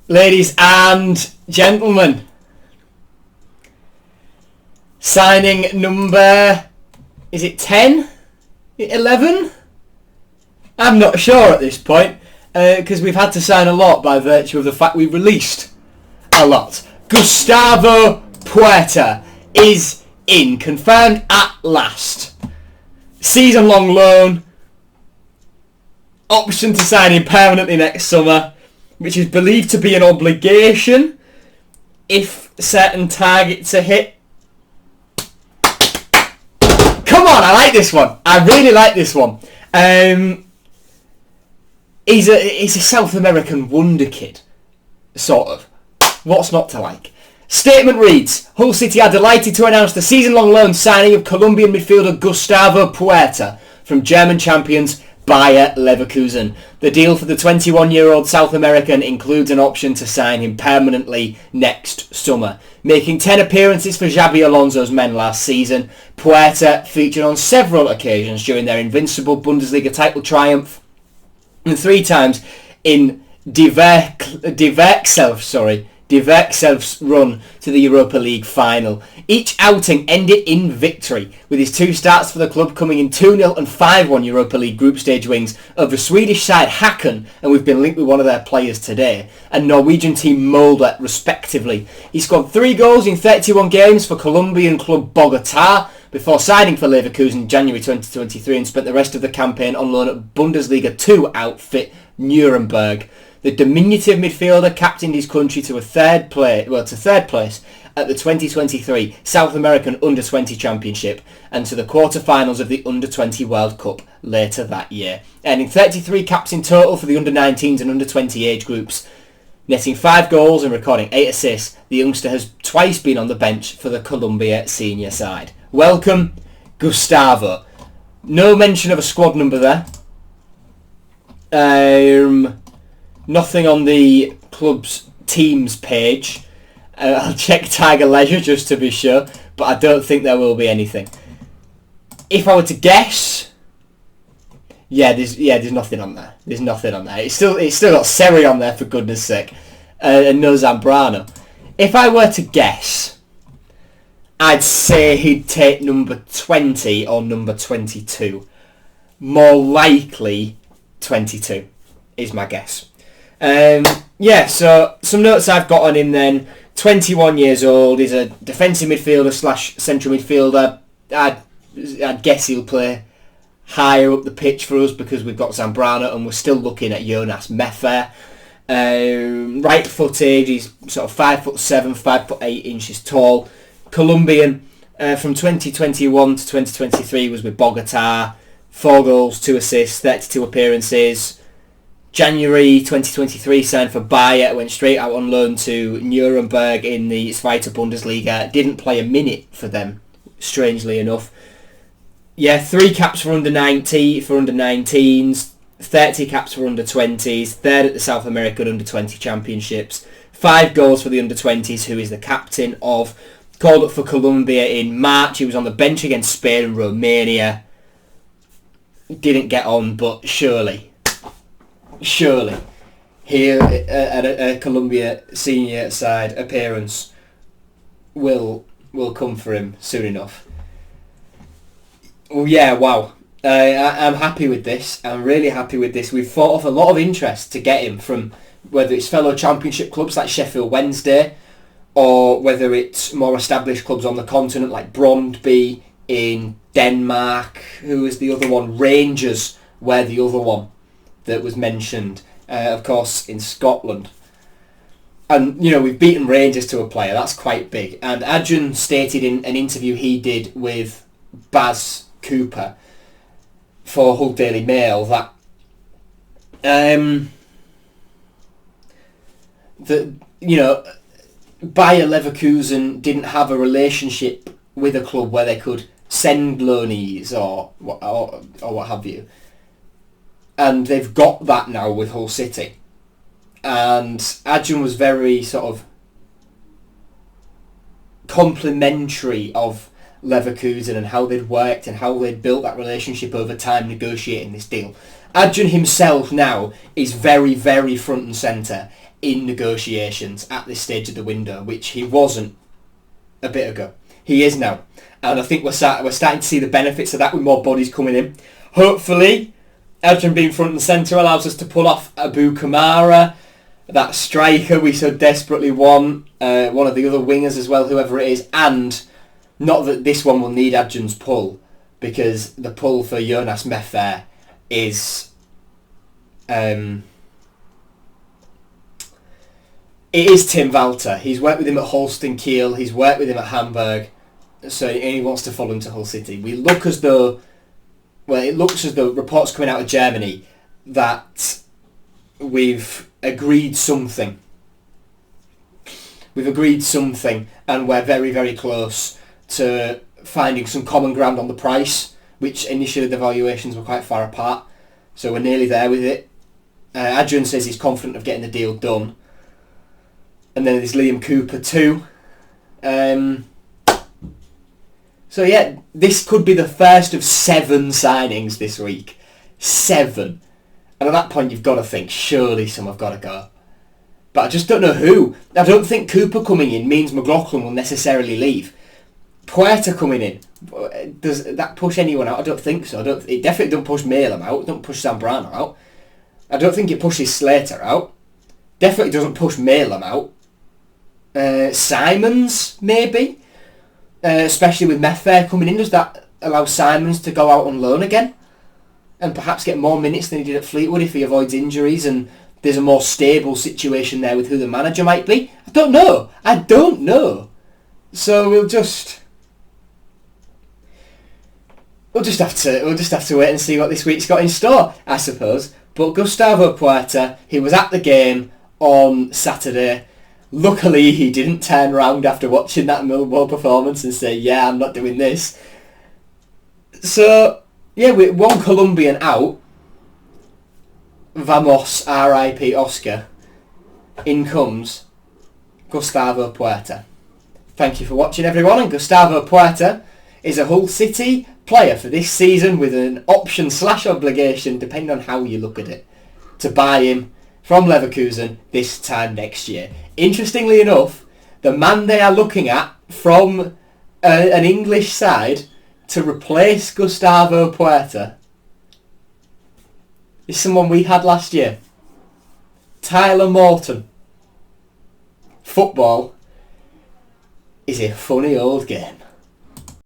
Ladies and gentlemen, signing number, is it 10? 11? I'm not sure at this point, because we've had to sign a lot by virtue of the fact we've released a lot. Gustavo Puerta is in, confirmed at last. Season-long loan, option to sign him permanently next summer, which is believed to be an obligation if certain targets are hit. Come on, I like this one. I really like this one. He's a South American wonder kid, sort of. What's not to like? Statement reads, Hull City are delighted to announce the season-long loan signing of Colombian midfielder Gustavo Puerta from German champions Bayer Leverkusen. The deal for the 21-year-old South American includes an option to sign him permanently next summer. Making 10 appearances for Xabi Alonso's men last season, Puerta featured on several occasions during their invincible Bundesliga title triumph and 3 times in Die Werkself's run to the Europa League final. Each outing ended in victory, with his 2 starts for the club coming in 2-0 and 5-1 Europa League group stage wins over Swedish side Häcken, and we've been linked with one of their players today, and Norwegian team Molde respectively. He scored 3 goals in 31 games for Colombian club Bogotá before signing for Leverkusen in January 2023 and spent the rest of the campaign on loan at Bundesliga 2 outfit Nuremberg. The diminutive midfielder captained his country to third place at the 2023 South American Under-20 Championship and to the quarter-finals of the Under-20 World Cup later that year, earning 33 caps in total for the Under-19s and Under-20 age groups. Netting 5 goals and recording 8 assists, the youngster has twice been on the bench for the Colombia senior side. Welcome, Gustavo. No mention of a squad number there. Nothing on the club's teams page. I'll check Tiger Leisure just to be sure, but I don't think there will be anything. If I were to guess, there's nothing on there. There's nothing on there. It's still got Seri on there, for goodness sake, and no Zambrano. If I were to guess, I'd say he'd take number 20 or number 22. More likely 22 is my guess. So some notes I've got on him then. 21 years old, he's a defensive midfielder / central midfielder. I'd guess he'll play higher up the pitch for us because we've got Zambrano and we're still looking at Jonas Meffer. Right footed, he's sort of 5'7", 5'8" inches tall. Colombian, from 2021 to 2023 was with Bogotá. 4 goals, 2 assists, 32 appearances. January 2023 signed for Bayer, went straight out on loan to Nuremberg in the Zweite Bundesliga. Didn't play a minute for them, strangely enough. 3 caps for under-19s, 30 caps for under-20s, 3rd at the South American Under-20 Championships, 5 goals for the under-20s, who is the captain of. Called up for Colombia in March. He was on the bench against Spain and Romania. Didn't get on, but surely here at a Colombia senior side appearance will come for him soon enough. Wow. I'm happy with this. I'm really happy with this. We've fought off a lot of interest to get him from whether it's fellow championship clubs like Sheffield Wednesday or whether it's more established clubs on the continent like Brøndby in Denmark. Who was the other one? Rangers were the other one that was mentioned, of course, in Scotland. And, we've beaten Rangers to a player. That's quite big. And Adjun stated in an interview he did with Baz Cooper for Hull Daily Mail that Bayer Leverkusen didn't have a relationship with a club where they could send loanees or what have you. And they've got that now with Hull City. And Adjun was very sort of complimentary of Leverkusen and how they'd worked and how they'd built that relationship over time negotiating this deal. Adjun himself now is very, very front and centre. in negotiations at this stage of the window, which he wasn't a bit ago. He is now. And I think we're starting to see the benefits of that with more bodies coming in. Hopefully, Elton being front and centre allows us to pull off Abu Kamara, that striker we so desperately want, one of the other wingers as well, whoever it is, and not that this one will need Adjun's pull, because the pull for Jonas Meffer is... it is Tim Walter. He's worked with him at Holstein Kiel, he's worked with him at Hamburg, so he wants to follow him to Hull City. It looks as though reports coming out of Germany that we've agreed something. And we're very, very close to finding some common ground on the price, which initially the valuations were quite far apart. So we're nearly there with it. Adrian says he's confident of getting the deal done. And then there's Liam Cooper too. So yeah, this could be the first of 7 signings this week. 7. And at that point you've got to think, surely some have got to go. But I just don't know who. I don't think Cooper coming in means McLaughlin will necessarily leave. Puerta coming in, does that push anyone out? I don't think so. It definitely don't push Malem out. It don't push Zambrano out. I don't think it pushes Slater out. Definitely doesn't push Malem out. Simons, maybe? Especially with Meffer coming in, does that allow Simons to go out on loan again? And perhaps get more minutes than he did at Fleetwood if he avoids injuries and there's a more stable situation there with who the manager might be? I don't know. So we'll just have to wait and see what this week's got in store, I suppose. But Gustavo Puerta, he was at the game on Saturday. Luckily, he didn't turn around after watching that Millwall performance and say, yeah, I'm not doing this. So, yeah, with one Colombian out, Vamos, R.I.P. Oscar, in comes Gustavo Puerta. Thank you for watching, everyone, and Gustavo Puerta is a Hull City player for this season with an option/obligation, depending on how you look at it, to buy him from Leverkusen this time next year. Interestingly enough, the man they are looking at from an English side to replace Gustavo Puerta is someone we had last year. Tyler Morton. Football is a funny old game.